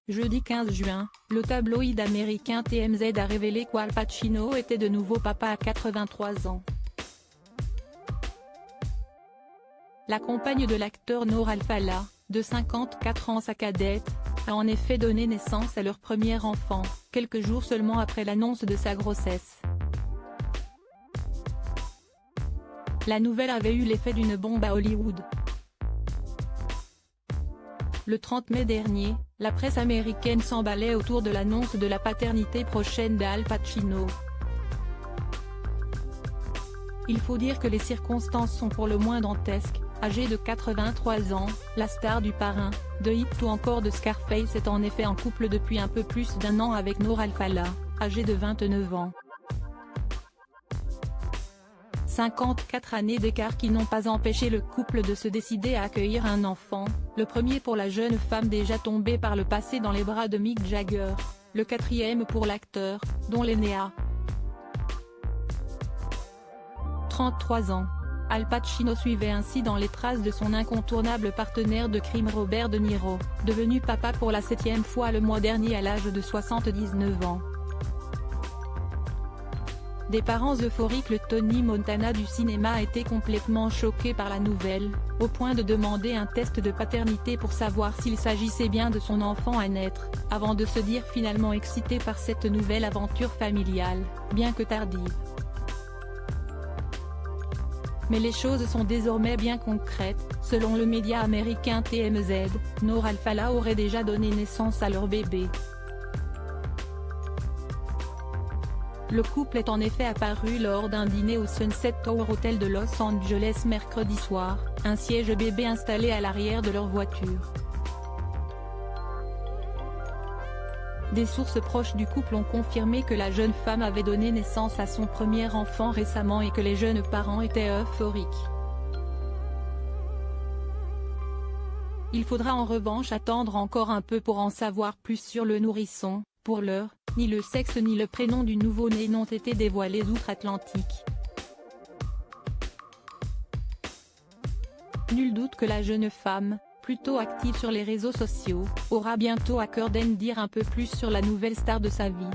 Jeudi 15 juin, le tabloïd américain TMZ a révélé qu'Al Pacino était de nouveau papa à 83 ans. La compagne de l'acteur Noor Alfallah, de 54 ans, sa cadette, a en effet donné naissance à leur premier enfant, quelques jours seulement après l'annonce de sa grossesse. La nouvelle avait eu l'effet d'une bombe à Hollywood. Le 30 mai dernier, la presse américaine s'emballait autour de l'annonce de la paternité prochaine d'Al Pacino. Il faut dire que les circonstances sont pour le moins dantesques. Âgé de 83 ans, la star du Parrain, de Hit ou encore de Scarface est en effet en couple depuis un peu plus d'un an avec Noor Alfallah, âgée de 29 ans. 54 années d'écart qui n'ont pas empêché le couple de se décider à accueillir un enfant, le premier pour la jeune femme déjà tombée par le passé dans les bras de Mick Jagger, le quatrième pour l'acteur, dont l'aîné a 33 ans. Al Pacino suivait ainsi dans les traces de son incontournable partenaire de crime Robert De Niro, devenu papa pour la 7e fois le mois dernier à l'âge de 79 ans. Des parents euphoriques, le Tony Montana du cinéma a été complètement choqué par la nouvelle, au point de demander un test de paternité pour savoir s'il s'agissait bien de son enfant à naître, avant de se dire finalement excité par cette nouvelle aventure familiale, bien que tardive. Mais les choses sont désormais bien concrètes. Selon le média américain TMZ, Noor Alfallah aurait déjà donné naissance à leur bébé. Le couple est en effet apparu lors d'un dîner au Sunset Tower Hotel de Los Angeles mercredi soir, un siège bébé installé à l'arrière de leur voiture. Des sources proches du couple ont confirmé que la jeune femme avait donné naissance à son premier enfant récemment et que les jeunes parents étaient euphoriques. Il faudra en revanche attendre encore un peu pour en savoir plus sur le nourrisson. Pour l'heure, ni le sexe ni le prénom du nouveau-né n'ont été dévoilés outre-Atlantique. Nul doute que la jeune femme, plutôt active sur les réseaux sociaux, aura bientôt à cœur d'en dire un peu plus sur la nouvelle star de sa vie.